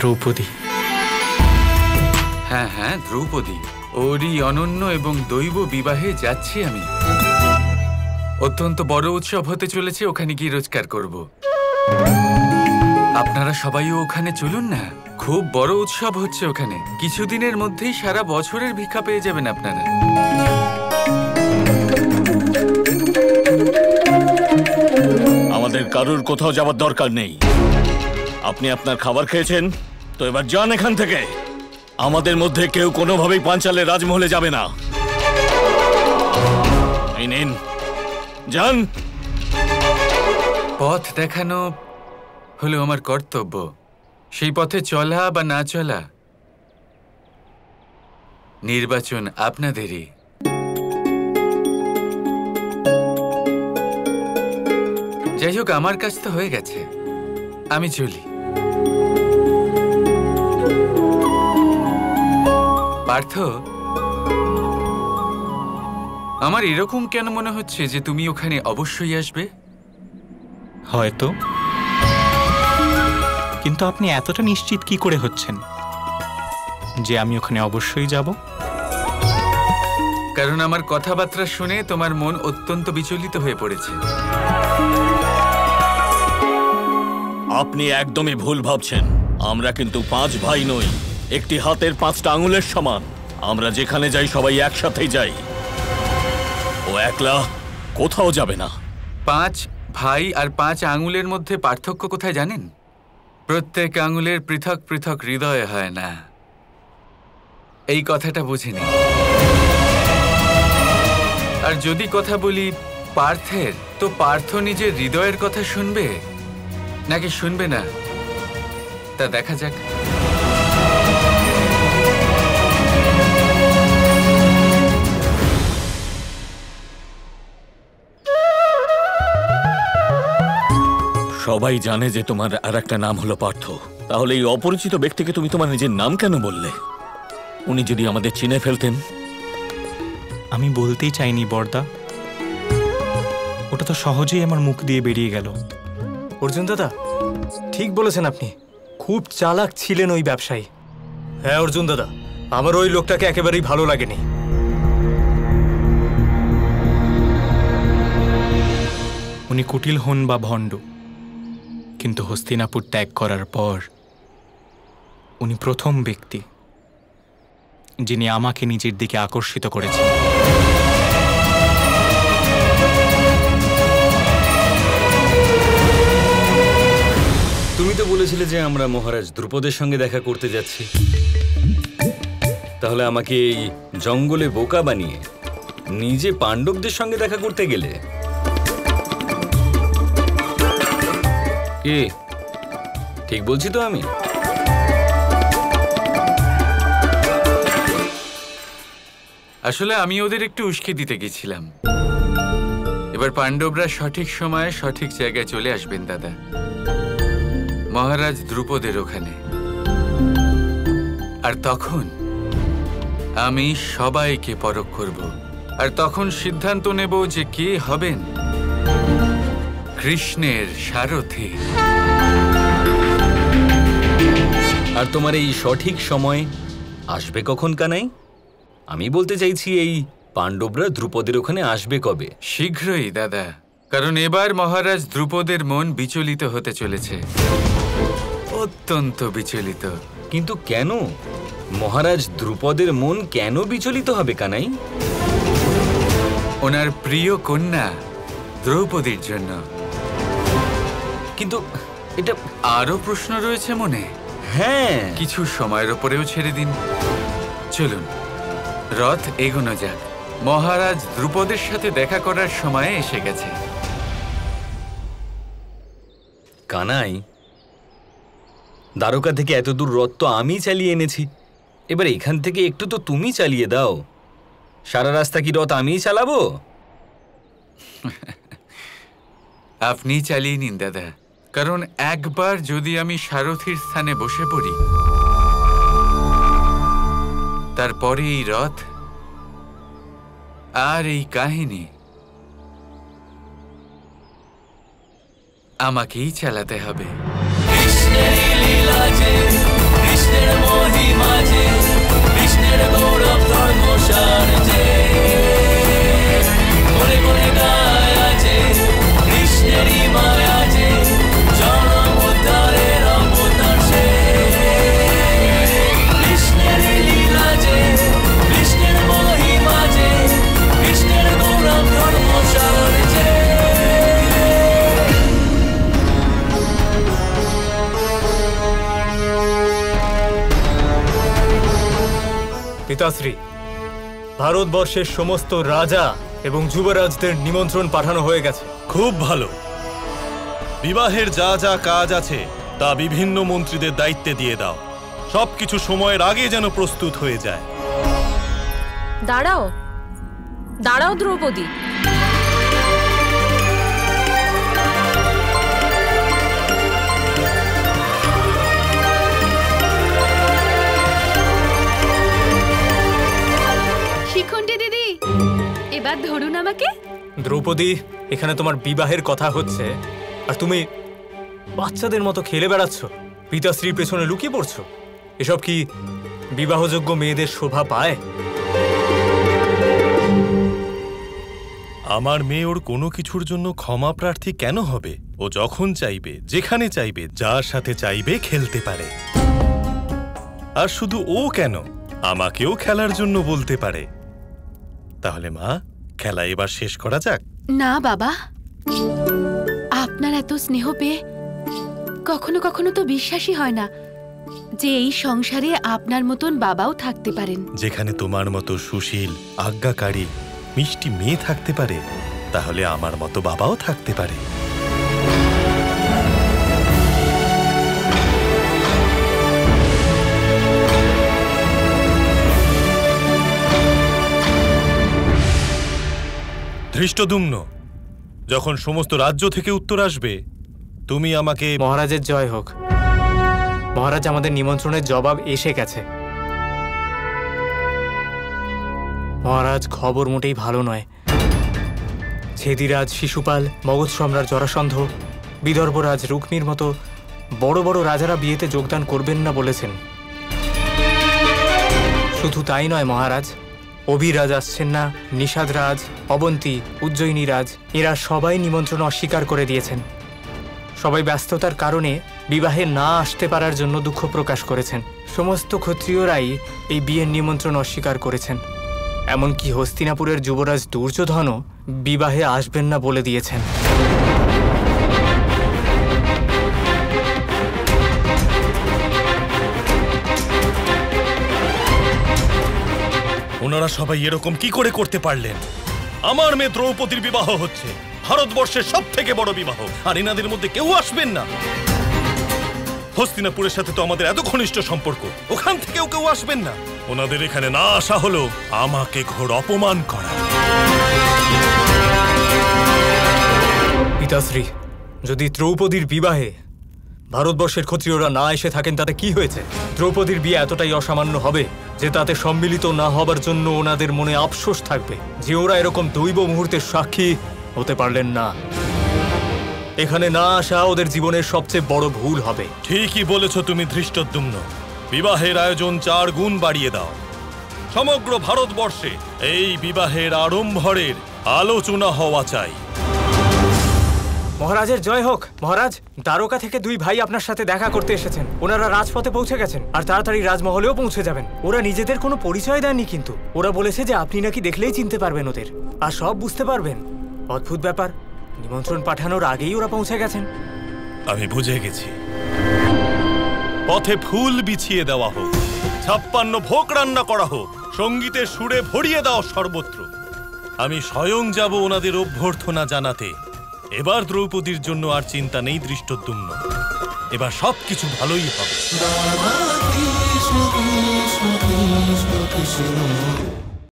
দ্রৌপদী। হ্যাঁ হ্যাঁ, দ্রৌপদী। ওরই অনন্য এবং দৈব বিবাহে যাচ্ছি আমি। অত্যন্ত বড় উৎসব হতে চলেছে, ওখানে গিয়ে রোজগার করব। আপনারা সবাইও ওখানে চলুন না, খুব বড় উৎসব হচ্ছে ওখানে। কিছুদিনের মধ্যেই সারা বছরের ভিক্ষা পেয়ে যাবেন আপনারা। আমাদের কারুর কোথাও যাবার দরকার নেই। আপনি আপনার খাবার খেয়েছেন, তো এবার যান এখান থেকে। আমাদের মধ্যে কেউ কোনোভাবেই পাঞ্চালের রাজমহলে যাবে না। এই নিন, যান। পথ দেখানো হলো আমার কর্তব্য, সেই পথে চলা বা না চলা নির্বাচন আপনাদেরই। যাই হোক, আমার কাজ তো হয়ে গেছে, আমি চলি। পার্থ, আমার এরকম কেন মনে হচ্ছে যে তুমি ওখানে অবশ্যই আসবে? হয়তো, কিন্তু আপনি এতটা নিশ্চিত কি করে হচ্ছেন যে আমি ওখানে অবশ্যই যাব? কারণ আমার কথাবার্তা শুনে তোমার মন অত্যন্ত বিচলিত হয়ে পড়েছে। আপনি একদমই ভুল ভাবছেন। আমরা কিন্তু 5 ভাই নই, একটি হাতের 5টা আঙুলের সমান। আমরা যেখানে যাই সবাই একসাথেই যাই। ও একলা কোথাও যাবে না। 5 ভাই আর 5 আঙুলের মধ্যে পার্থক্য কোথায় জানেন? প্রত্যেক আঙুলের পৃথক পৃথক হৃদয় হয় না, এই কথাটা বুঝিনি। আর যদি কথা বলি পার্থের, তো পার্থ নিজের হৃদয়ের কথা শুনবে নাকি শুনবে না তা দেখা যাক। সবাই জানে যে তোমার আর একটা নাম হলো পার্থ। তাহলে এই অপরিচিত ব্যক্তিকে তুমি তোমার নিজের নাম কেন বললে? উনি যদি আমাদের চিনে ফেলতেন? আমি বলতেই চাইনি বর্দা, ওটা তো সহজেই আমার মুখ দিয়ে বেরিয়ে গেল। অর্জুন দাদা, ঠিক বলেছেন আপনি, খুব চালাক ছিলেন ওই ব্যবসায়ী। হ্যাঁ অর্জুন দাদা, আমার ওই লোকটাকে একেবারেই ভালো লাগেনি। উনি কুটিল হন বা ভণ্ড, কিন্তু হস্তিনাপুর ত্যাগ করার পর উনি প্রথম ব্যক্তি যিনি আমাকে নিজের দিকে আকর্ষিত করেছেন। তুমি তো বলেছিলে যে আমরা মহারাজ দ্রুপদের সঙ্গে দেখা করতে যাচ্ছি। তাহলে আমাকে এই জঙ্গলে বোকা বানিয়ে নিজে পাণ্ডবদের সঙ্গে দেখা করতে গেলে? কি ঠিক বলছি তো আমি? আসলে আমি ওদের একটু উস্কে দিতে গেছিলাম। এবার পাণ্ডবরা সঠিক সময়ে সঠিক জায়গায় চলে আসবেন দাদা, মহারাজ দ্রুপদের ওখানে। আর তখন আমি সবাইকে পরখ করব, আর তখন সিদ্ধান্ত নেব যে কে হবেন কৃষ্ণের সারথি। আর তোমার এই সঠিক সময় আসবে কখন কানাই? আমি বলতে চাইছি এই পাণ্ডবরা দ্রুপদের ওখানে আসবে কবে? শীঘ্রই দাদা, কারণ এবার মহারাজ দ্রুপদের মন বিচলিত হতে চলেছে, অত্যন্ত বিচলিত। কিন্তু কেন? মহারাজ দ্রুপদের মন কেন বিচলিত হবে কানাই? ওনার প্রিয় কন্যা দ্রৌপদীর জন্য। কিন্তু এটা আরো প্রশ্ন রয়েছে মনে? হ্যাঁ, কিছু সময়ের ওপরেও ছেড়ে দিন। চলুন রথ এগোনো যাক, মহারাজ দ্রুপদের সাথে দেখা করার সময় এসে গেছে। কানাই, দ্বারকা থেকে এত দূর রথ তো আমি চালিয়ে এনেছি, এবার এখান থেকে একটু তো তুমি চালিয়ে দাও। সারা রাস্তা কি রথ আমিই চালাবো? আপনি চালিয়ে নিন দাদা, কারণ একবার যদি আমি সারথীর স্থানে বসে পড়ি, তারপরে এই রথ আর এই কাহিনী আমাকেই চালাতে হবে। পিতাশ্রী, ভারতবর্ষের সমস্ত রাজা এবং যুবরাজদের নিমন্ত্রণ পাঠানো হয়ে গেছে। খুব ভালো। বিবাহের যা যা কাজ আছে তা বিভিন্ন মন্ত্রীদের দায়িত্বে দিয়ে দাও। সবকিছু সময়ের আগে যেন প্রস্তুত হয়ে যায়। দাঁড়াও দাঁড়াও দ্রৌপদী, শিখুন্ডি দিদি, এবার ধরুন আমাকে। দ্রৌপদী, এখানে তোমার বিবাহের কথা হচ্ছে আর তুমি বাচ্চাদের মতো খেলে বেড়াচ্ছ, পিতাশ্রীর পেছনে লুকিয়ে পড়ছো। এসব কি বিবাহযোগ্য মেয়েদের শোভা পায়? আমার মেয়ে ওর কোনো কিছুর জন্য ক্ষমা প্রার্থী কেন হবে? ও যখন চাইবে, যেখানে চাইবে, যার সাথে চাইবে খেলতে পারে। আর শুধু ও কেন, আমাকেও খেলার জন্য বলতে পারে। তাহলে মা, খেলা এবার শেষ করা যাক। না বাবা, আপনার এত স্নেহ পেয়ে কখনো কখনো তো বিশ্বাসই হয় না যে এই সংসারে আপনার মতন বাবাও থাকতে পারেন। যেখানে তোমার মতো সুশীল, আজ্ঞাকারী, মিষ্টি মেয়ে থাকতে পারে, তাহলে আমার মতো বাবাও থাকতে পারে। ধৃষ্টদ্যুম্ন, যখন সমস্ত রাজ্য থেকে উত্তর আসবে, তুমি আমাকে... মহারাজের জয় হোক। মহারাজ, আমাদের নিমন্ত্রণের জবাব এসে গেছে। মহারাজ, খবর মোটেই ভালো নয়। ছেদিরাজ শিশুপাল, মগধ সম্রাট জরাসন্ধ, বিদর্ভরাজ রুক্মির মতো বড় বড় রাজারা বিয়েতে যোগদান করবেন না বলেছেন। শুধু তাই নয় মহারাজ, অভিরাজ আসছেন না, নিষাদরাজ, অবন্তী, উজ্জয়িনী রাজ, এরা সবাই নিমন্ত্রণ অস্বীকার করে দিয়েছেন। সবাই ব্যস্ততার কারণে বিবাহে না আসতে পারার জন্য দুঃখ প্রকাশ করেছেন। সমস্ত ক্ষত্রিয়রাই এই বিয়ের নিমন্ত্রণ অস্বীকার করেছেন। এমনকি হস্তিনাপুরের যুবরাজ দুর্যোধনও বিবাহে আসবেন না বলে দিয়েছেন। ওনারা সবাই এরকম কি করে করতে পারলেন? আমার মেয়ে দ্রৌপদীর বিবাহ হচ্ছে, ভারতবর্ষের সব থেকে বড় বিবাহ, আর এনাদের মধ্যে কেউ আসবেন না। হস্তিনাপুরের সাথে তো আমাদের এত ঘনিষ্ঠ সম্পর্ক, ওখান থেকেও কেউ আসবেন না। ওনাদের এখানে না আসা হলো আমাকে ঘোর অপমান করা। পিতাশ্রী, যদি দ্রৌপদীর বিবাহে ভারতবর্ষের ক্ষত্রিয়রা না এসে থাকেন তাতে কি হয়েছে? দ্রৌপদীর বিয়ে এতটাই অসামান্য হবে যে তাতে সম্মিলিত না হবার জন্য ওনাদের মনে আফসোস থাকবে যে ওরা এরকম দৈব মুহূর্তের সাক্ষী হতে পারলেন না। এখানে না আসা ওদের জীবনের সবচেয়ে বড় ভুল হবে। ঠিকই বলেছ তুমি ধৃষ্টদ্যুম্ন। বিবাহের আয়োজন 4 গুণ বাড়িয়ে দাও। সমগ্র ভারতবর্ষে এই বিবাহের আড়ম্বরের আলোচনা হওয়া চাই। মহারাজের জয় হোক। মহারাজ, দ্বারকা থেকে 2 ভাই আপনার সাথে দেখা করতে এসেছেন। ওনারা রাজপথে পৌঁছে গেছেন আর তাড়াতাড়ি রাজমহলেও পৌঁছে যাবেন। ওরা নিজেদের কোনো পরিচয় দেননি, কিন্তু ওরা বলেছে যে আপনি নাকি দেখলেই চিনতে পারবেন ওদের আর সব বুঝতে পারবেন। অদ্ভুত ব্যাপার, নিমন্ত্রণ পাঠানোর আগেই ওরা পৌঁছে গেছেন। আমি বুঝে গেছি। পথে ফুল বিছিয়ে দেওয়া হোক, 56 ভোগ রান্না করা হোক, সঙ্গীতের সুরে ভরিয়ে দাও সর্বত্র। আমি স্বয়ং যাব ওনাদের অভ্যর্থনা জানাতে। এবার দ্রৌপদীর জন্য আর চিন্তা নেই ধৃষ্টদ্যুম্ন, এবার সবকিছু ভালোই হবে।